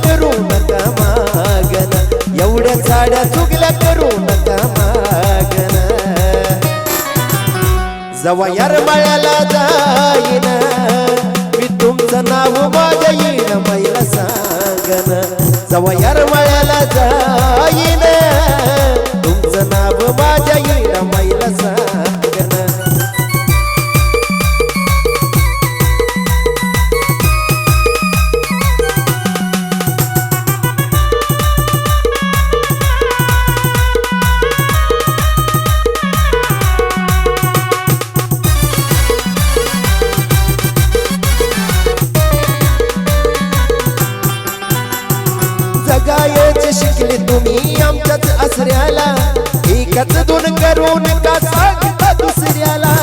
करू नका मागन एवढ्या साड्या चुकल्या करू नका मागन जवा येरमाळ्याला जाईन मी तुमचं नाव माझ्या येईन मैला सांगन जवा येरमाळ्याला जाईन तुमचं नाव माझ्या येईन मैला सांगन जगायचे शिकले तुम्ही आमच्याच आसऱ्याला एकाच दोन करून का सांगता दुसऱ्याला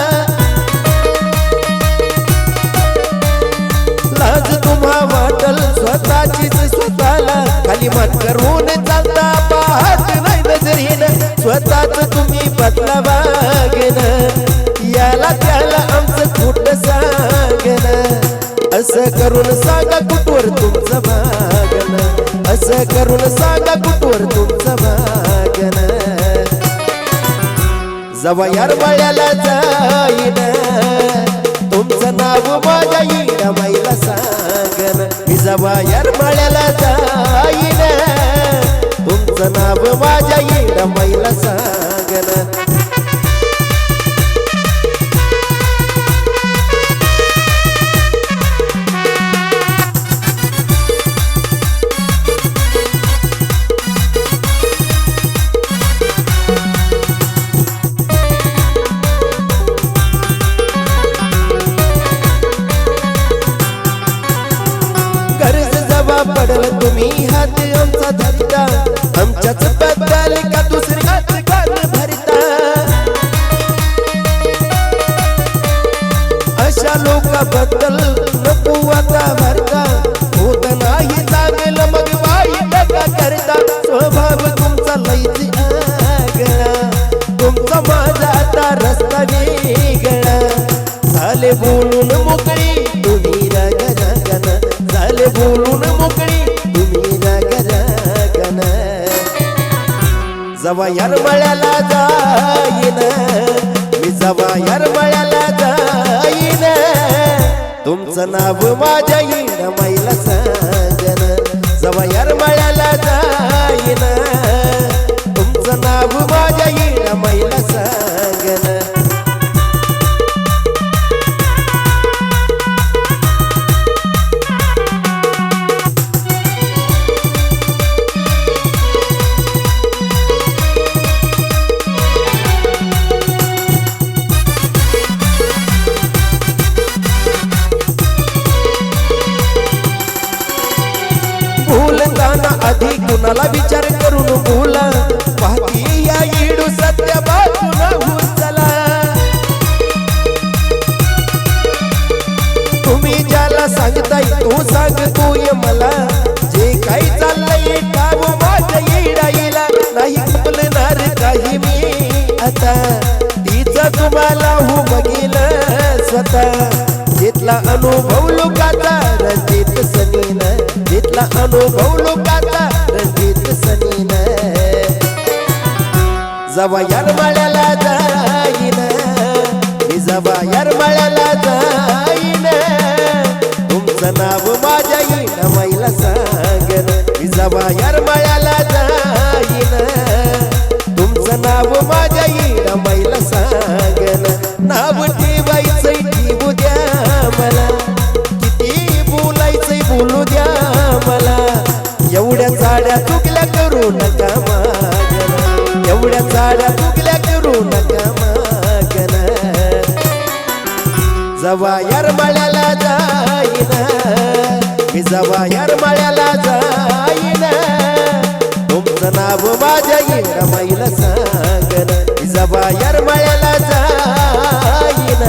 लाज तुम्हा वाटल स्वतःचीच स्वतःला खाली मान करून चालता पाहत नाही नजरेनं स्वतःच तुम्ही बदला वागन याला त्याला आमचं खोट सांगन असं करून सांगा कुठवर तुमचं भागन असं करून सांगा कुठवर तुमचं भागन जवा येरमाळ्याला जाईन तुमचं नाव माझ्या येईन मैला सांगन मी जवा येरमाळ्याला जाईन तुमचं नाव माझ्या येईन मैला सांगन पडल तुम्ही हात आमचा धरता आमच्याच बद्दल का दुसऱ्याच कान भरता अशा लोकांबद्दल नको आता भरता होत नाही चांगलं मग वाईट का करता स्वभाव तुमचा लईच आगळा तुमचा माझा आता रस्ता वेगळा झाले बोलून मोकळी तुम्ही रागन झाले बोलून मोकळी तुम्ही रागन जवा येरमाळ्याला जाईन मी जवा येरमाळ्याला जाईन तुमचं नाव माझ्या येईन मैला सांगन जवा येरमाळ्याला जाईन तुमचं नाव माझ्या येईन मैला सांगन बोलताना आधी कुणाला विचार करून बोला पाहती या येडू सत्य बाजूला उचला तुम्ही ज्याला सांगताय तो सांगतोय मला जे काही चाललंय काम माझ्या येडाईला नाही बोलणार काही मी आता तिचा तुम्हाला हो बघेल स्वतः तिथला अनुभव लोकाचा रणजित सनीन तिथला अनुभव लोकाचा रणजित सनीन जवा येरमाळ्याला जाईन मी जवा येरमाळ्याला जाईन तुमचं नाव माझ्या येईन मैला सांगन मी जवा येरमाळ्याला जाईन तुमचं नाव माझ्या येईन मैला सांगन नाव ठेवायचंय ठेवू द्या मला किती बोलायचंय बोलू द्या मला एवढ्या साड्या चुकल्या करू नका मागन एवढ्या साड्या चुकल्या करू नका मागन जवा येरमाळ्याला जाईन मी जवा येरमाळ्याला जाईन तुमचं नाव माझ्या येईन मैला सांगन मी जवा येरमाळ्याला जाईन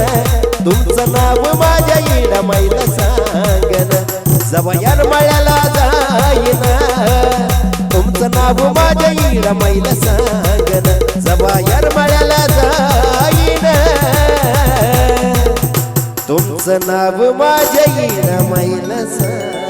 तुमचं नाव माझ्या येईन मैला सांगन जवा येरमाळ्याला जाईन तुमचं नाव माझ्या येईन मैला सांगन जवा येरमाळ्याला जाईन तुमचं नाव माझ्या येईन मैला सांगन